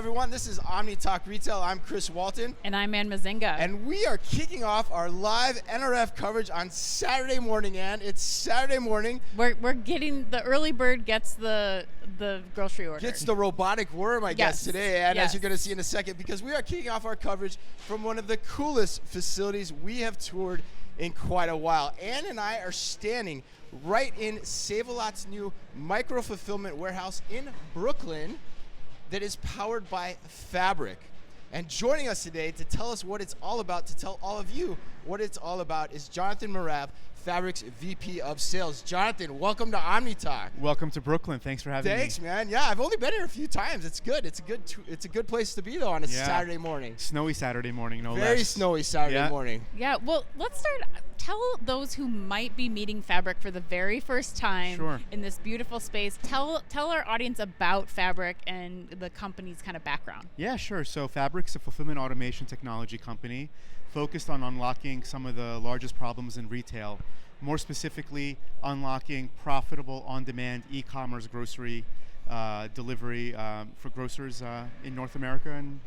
everyone. This is Omni Talk Retail. I'm Chris Walton. And I'm Ann Mazinga. And we are kicking off our live NRF coverage on Saturday morning, Ann. It's Saturday morning. We're getting, the early bird gets the grocery order. Gets the robotic worm, I guess, today, and as you're going to see in a second, because we are kicking off our coverage from one of the coolest facilities we have toured in quite a while. Ann and I are standing right in Save-A-Lot's new micro-fulfillment warehouse in Brooklyn that is powered by Fabric. And joining us today to tell us what it's all about, to tell all of you what it's all about, is Jonathan Morav, Fabric's VP of Sales. Jonathan, welcome to Omni Talk. Welcome to Brooklyn. Thanks for having me. Thanks, man. Yeah, I've only been here a few times. It's good. It's a good place to be though on a Saturday morning. Snowy Saturday morning, no less. Very snowy Saturday morning. Yeah. Well, let's start. Tell those who might be meeting Fabric for the very first time in this beautiful space. Tell our audience about Fabric and the company's kind of background. Yeah, sure. So Fabric's a fulfillment automation technology company focused on unlocking some of the largest problems in retail. More specifically, unlocking profitable on-demand e-commerce grocery delivery for grocers in North America and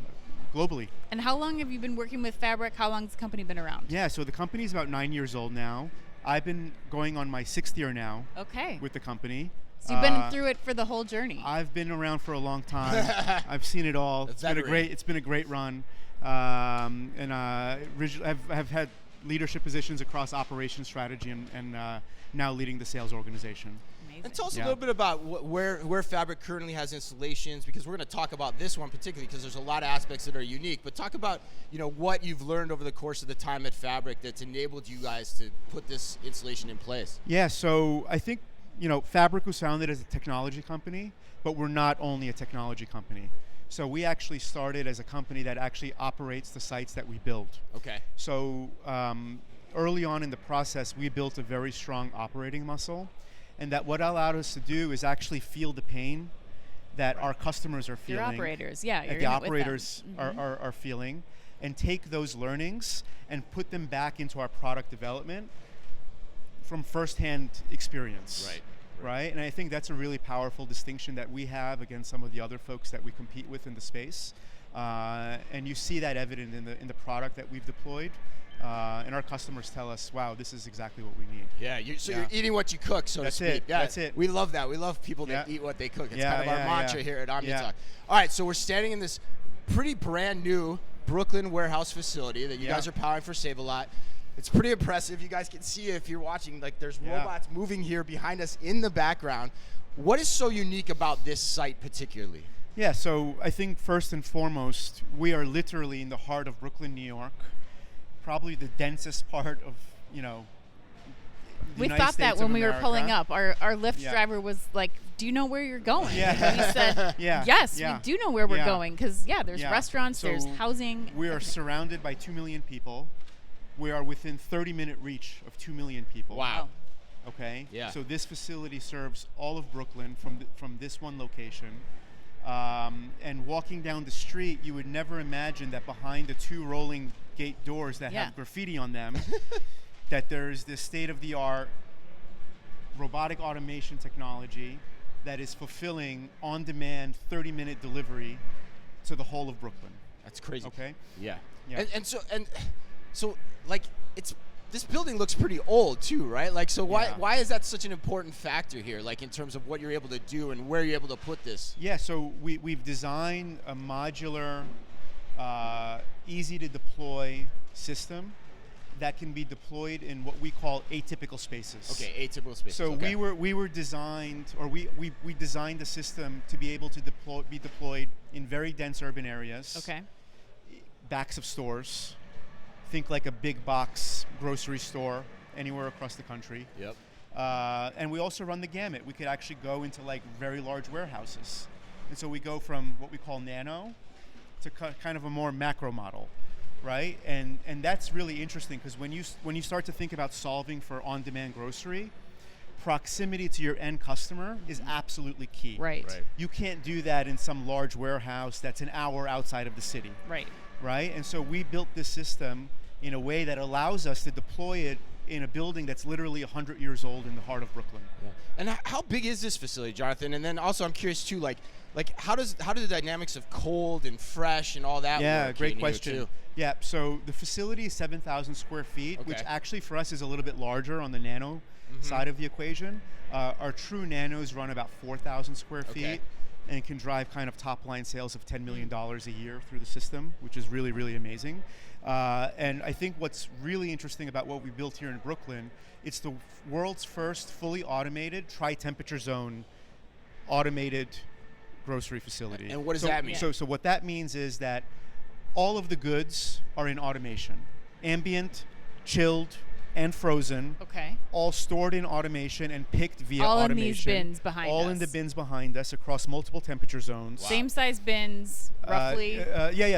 globally. And how long have you been working with Fabric? How long has the company been around? Yeah, so the company's about 9 years old now. I've been going on my 6th year now with the company. So you've been through it for the whole journey. I've been around for a long time. I've seen it all. It's been a great run. And I've had leadership positions across operations strategy and now leading the sales organization. And tell us a little bit about where Fabric currently has installations, because we're going to talk about this one particularly because there's a lot of aspects that are unique. But talk about what you've learned over the course of the time at Fabric that's enabled you guys to put this installation in place. Yeah, so I think Fabric was founded as a technology company, but we're not only a technology company. So we actually started as a company that actually operates the sites that we build. Okay. So early on in the process, we built a very strong operating muscle. And that what allowed us to do is actually feel the pain that our customers are feeling. Your operators, the operators are feeling, and take those learnings and put them back into our product development from firsthand experience. Right? And I think that's a really powerful distinction that we have against some of the other folks that we compete with in the space. And you see that evident in the product that we've deployed. And our customers tell us, wow, this is exactly what we need. Yeah, you're eating what you cook, so to speak. Yeah, that's it. We love that. We love people that eat what they cook. It's kind of our mantra here at Omni Talk. All right, so we're standing in this pretty brand new Brooklyn warehouse facility that you guys are powering for Save-A-Lot. It's pretty impressive. You guys can see it if you're watching. Like, there's robots moving here behind us in the background. What is so unique about this site particularly? Yeah, so I think first and foremost, we are literally in the heart of Brooklyn, New York. Probably the densest part of, we thought that when we were pulling up. Our Lyft driver was like, do you know where you're going? And we said, yes, we do know where we're going, because, there's restaurants, there's housing. We are surrounded by 2 million people. We are within 30-minute reach of 2 million people. Wow. Okay? Yeah. So this facility serves all of Brooklyn from this one location. And walking down the street, you would never imagine that behind the 2 rolling gate doors that have graffiti on them, that there's this state-of-the-art robotic automation technology that is fulfilling on-demand 30-minute delivery to the whole of Brooklyn. That's crazy. Okay? Yeah. And so like, this building looks pretty old too, right? Like, so why is that such an important factor here, like in terms of what you're able to do and where you're able to put this? Yeah, so we've designed a modular, easy to deploy system that can be deployed in what we call atypical spaces. Okay, atypical spaces. So we were designed, or we designed the system to be able to be deployed in very dense urban areas. Okay. Backs of stores. Think like a big box grocery store anywhere across the country. Yep. And we also run the gamut. We could actually go into like very large warehouses. And so we go from what we call nano to kind of a more macro model, right? And that's really interesting, because when you start to think about solving for on-demand grocery, proximity to your end customer is absolutely key. Right. You can't do that in some large warehouse that's an hour outside of the city. Right? And so we built this system in a way that allows us to deploy it in a building that's literally 100 years old in the heart of Brooklyn. Yeah. And how big is this facility, Jonathan? And then also I'm curious too, like like how do the dynamics of cold and fresh and all that work? Yeah, great question. Yeah, so the facility is 7,000 square feet, which actually for us is a little bit larger on the nano side of the equation. Our true nanos run about 4,000 square feet and can drive kind of top line sales of $10 million a year through the system, which is really, really amazing. And I think what's really interesting about what we built here in Brooklyn, it's the world's first fully automated tri-temperature zone automated grocery facility. And what does that mean? So what that means is that all of the goods are in automation. Ambient, chilled, and frozen. Okay. All stored in automation and picked via all automation. All in these bins behind us. All in the bins behind us across multiple temperature zones. Wow. Same size bins, roughly?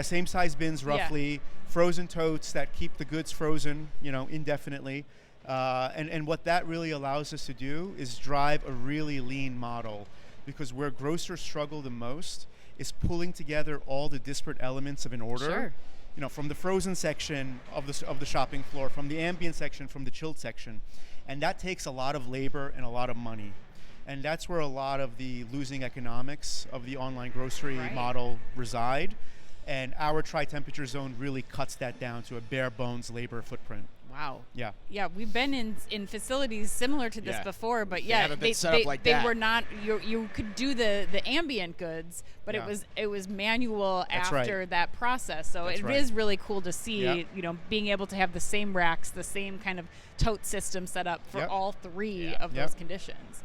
Same size bins, roughly. Yeah. Frozen totes that keep the goods frozen, indefinitely. And what that really allows us to do is drive a really lean model, because where grocers struggle the most is pulling together all the disparate elements of an order. Sure. From the frozen section of the shopping floor, from the ambient section, from the chilled section. And that takes a lot of labor and a lot of money. And that's where a lot of the losing economics of the online grocery model reside. And our tri-temperature zone really cuts that down to a bare bones labor footprint. Wow. Yeah. Yeah, we've been in facilities similar to this before, but they were not. You could do the ambient goods, but it was manual after that process. So it is really cool to see, being able to have the same racks, the same kind of tote system set up for all three of those conditions.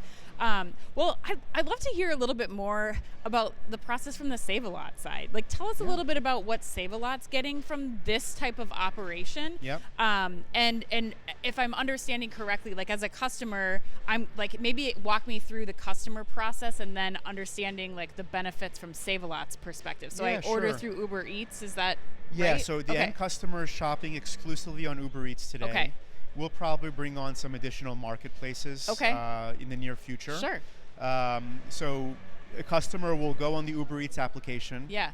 Well, I'd love to hear a little bit more about the process from the Save-A-Lot side. Like, tell us a little bit about what Save-A-Lot's getting from this type of operation. Yep. And if I'm understanding correctly, like as a customer, I'm like, maybe walk me through the customer process and then understanding like the benefits from Save-A-Lot's perspective. So I order through Uber Eats, is that right? So the end customer is shopping exclusively on Uber Eats today. Okay. We'll probably bring on some additional marketplaces in the near future. Sure. So a customer will go on the Uber Eats application. Yeah.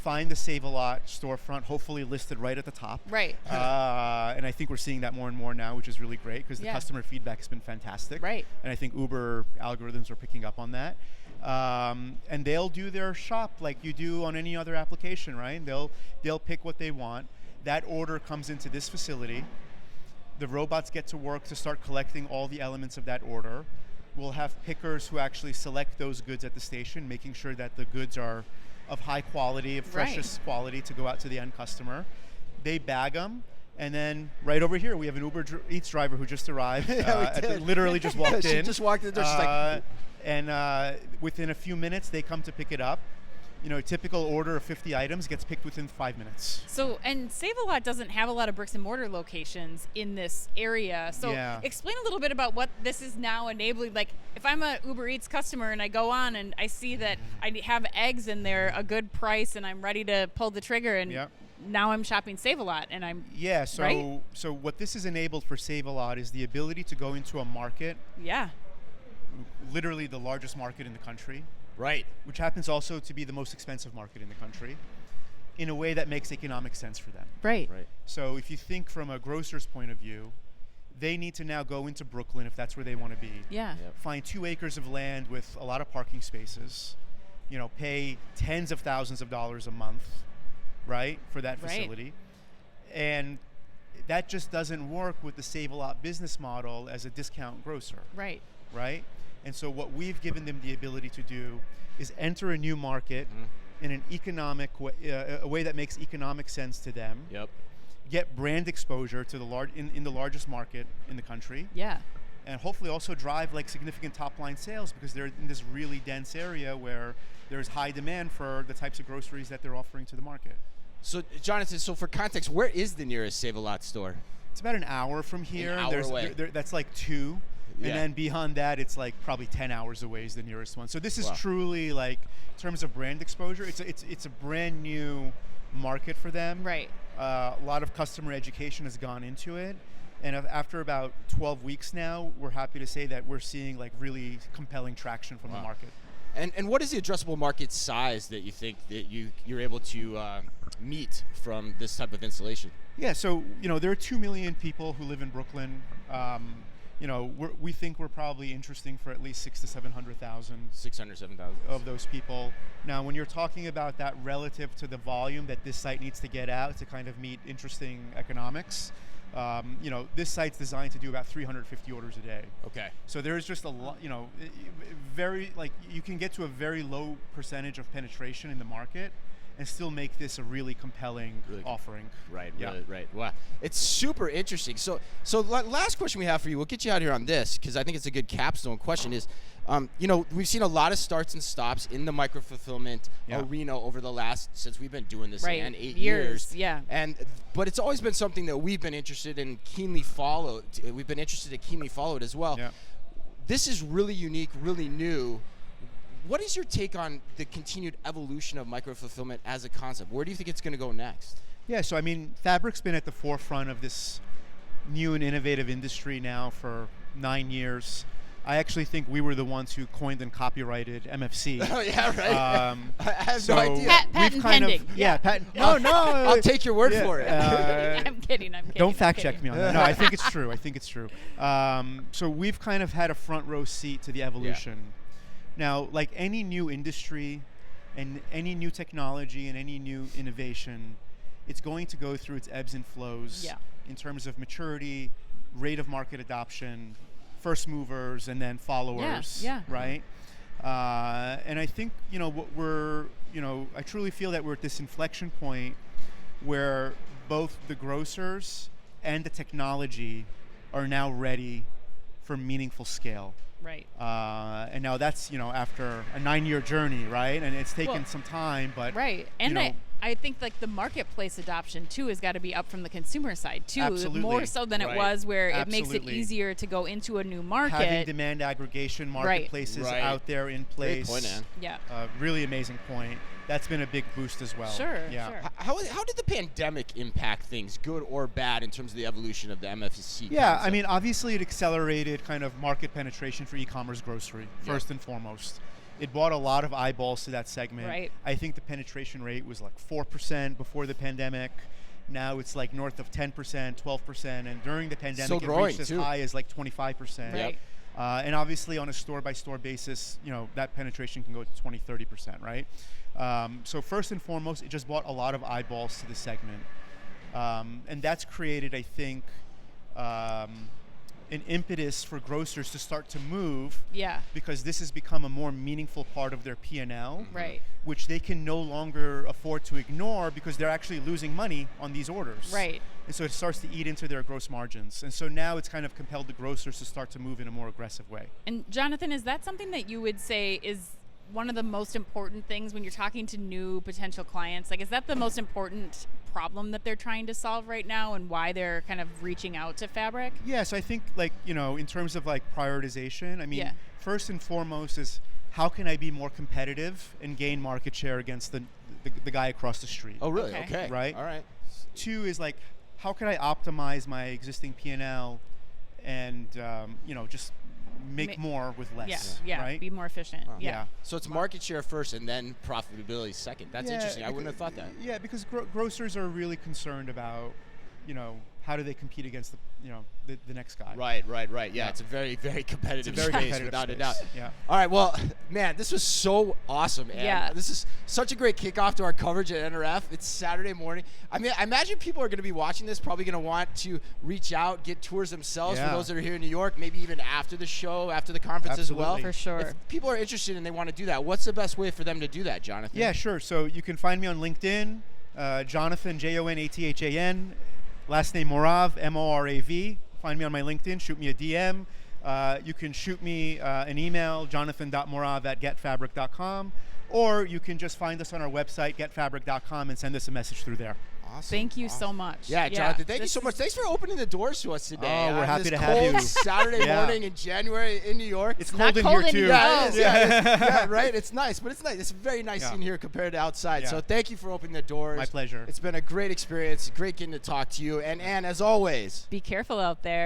Find the Save-A-Lot storefront, hopefully listed right at the top. Right. And I think we're seeing that more and more now, which is really great because the customer feedback has been fantastic. Right. And I think Uber algorithms are picking up on that. And they'll do their shop like you do on any other application, right? They'll pick what they want. That order comes into this facility. The robots get to work to start collecting all the elements of that order. We'll have pickers who actually select those goods at the station, making sure that the goods are of high quality, of freshest quality to go out to the end customer. They bag them, and then right over here we have an Uber Eats driver who just arrived. Literally just walked in. She just walked in the door. And within a few minutes, they come to pick it up. A typical order of 50 items gets picked within 5 minutes. So, and Save-A-Lot doesn't have a lot of bricks and mortar locations in this area. So explain a little bit about what this is now enabling. Like, if I'm a Uber Eats customer and I go on and I see that I have eggs and they're a good price and I'm ready to pull the trigger and now I'm shopping Save-A-Lot and I'm So what this has enabled for Save-A-Lot is the ability to go into a market. Yeah. Literally the largest market in the country. Right. Which happens also to be the most expensive market in the country, in a way that makes economic sense for them. Right. So if you think from a grocer's point of view, they need to now go into Brooklyn if that's where they want to be. Yeah. Find 2 acres of land with a lot of parking spaces, pay tens of thousands of dollars a month, right, for that facility. And that just doesn't work with the Save-A-Lot business model as a discount grocer. Right. And so what we've given them the ability to do is enter a new market in an economic way, a way that makes economic sense to them. Yep. Get brand exposure to the in the largest market in the country. Yeah. And hopefully also drive like significant top line sales because they're in this really dense area where there's high demand for the types of groceries that they're offering to the market. So Jonathan, for context, where is the nearest Save-A-Lot store? It's about an hour from here. An hour away. That's like 2. And then beyond that, it's like probably 10 hours away is the nearest one. So this is truly like, in terms of brand exposure, it's a brand new market for them. Right. A lot of customer education has gone into it. And after about 12 weeks now, we're happy to say that we're seeing like really compelling traction from the market. And what is the addressable market size that you think that you're able to meet from this type of installation? Yeah, so there are 2 million people who live in Brooklyn. we think we're probably interesting for at least 600,000 to 700,000. 7,000 of those people. Now, when you're talking about that relative to the volume that this site needs to get out to kind of meet interesting economics, this site's designed to do about 350 orders a day. Okay. So there's just a lot, very, you can get to a very low percentage of penetration in the market and still make this a really compelling offering. Right, yeah. Right. Wow. It's super interesting. So last question we have for you, we'll get you out here on this, because I think it's a good capstone question is, we've seen a lot of starts and stops in the micro-fulfillment arena over the since we've been doing this, and 8 years. Yeah. But it's always been something that we've been interested in keenly followed. We've been interested to keenly follow it as well. Yeah. This is really unique, really new. What is your take on the continued evolution of micro-fulfillment as a concept? Where do you think it's going to go next? Yeah, so Fabric's been at the forefront of this new and innovative industry now for 9 years. I actually think we were the ones who coined and copyrighted MFC. Oh, yeah, right. I have no idea. Patent pending. Patent. No. I'll take your word for it. I'm kidding. Don't fact check me on that. No, I think it's true. So we've kind of had a front row seat to the evolution. Yeah. Now, like any new industry and any new technology and any new innovation, it's going to go through its ebbs and flows in terms of maturity, rate of market adoption, first movers, and then followers, right? And I think, I truly feel that we're at this inflection point where both the grocers and the technology are now ready for meaningful scale. Right. And now that's, after a 9-year journey, right? And it's taken some time, but right. And I think the marketplace adoption too has got to be up from the consumer side too. Absolutely. More so than it was, where it makes it easier to go into a new market. Having demand aggregation marketplaces out there in place. Great point, Ann. Yeah. Really amazing point. That's been a big boost as well. Sure. How did the pandemic impact things, good or bad, in terms of the evolution of the MFC? Yeah, concept? Obviously it accelerated kind of market penetration for e-commerce grocery, first and foremost. It brought a lot of eyeballs to that segment. Right. I think the penetration rate was 4% before the pandemic. Now it's north of 10%, 12%, and during the pandemic it reached as high as 25%. Right. And obviously on a store-by-store basis, that penetration can go to 20, 30%, right? So first and foremost, it just brought a lot of eyeballs to the segment. And that's created, I think, an impetus for grocers to start to move, because this has become a more meaningful part of their P&L, right, which they can no longer afford to ignore because they're actually losing money on these orders. Right. And so it starts to eat into their gross margins. And so now it's kind of compelled the grocers to start to move in a more aggressive way. And Jonathan, is that something that you would say is one of the most important things when you're talking to new potential clients? Is that the most important problem that they're trying to solve right now, and why they're kind of reaching out to Fabric? Yes, I think in terms of prioritization, first and foremost is how can I be more competitive and gain market share against the guy across the street? Oh, really? Okay. Right? All right. 2 is how can I optimize my existing P&L and just make more with less, right? Be more efficient. Wow. Yeah. So it's market share first and then profitability second. That's interesting. I wouldn't have thought that. Yeah, because grocers are really concerned about, how do they compete against the next guy? Right. Yeah, it's a very, very competitive space, without a doubt. Yeah. All right, well, man, this was so awesome. And this is such a great kickoff to our coverage at NRF. It's Saturday morning. I imagine people are going to be watching this, probably going to want to reach out, get tours themselves for those that are here in New York, maybe even after the show, after the conference as well. For sure. If people are interested and they want to do that, what's the best way for them to do that, Jonathan? Yeah, sure. So you can find me on LinkedIn, Jonathan, Jonathan. Last name Morav, Morav. Find me on my LinkedIn. Shoot me a DM. You can shoot me an email, jonathan.morav@getfabric.com, or you can just find us on our website, getfabric.com, and send us a message through there. Awesome. Thank you so much. Yeah, Jonathan, thank you so much. Thanks for opening the doors to us today. Oh, we're happy to have you. Saturday morning in January in New York. It's cold in here, too. Yeah, it is. Yeah, right? It's nice, but it's nice. It's very nice in here compared to outside. Yeah. So thank you for opening the doors. My pleasure. It's been a great experience. Great getting to talk to you. And Ann, as always, be careful out there.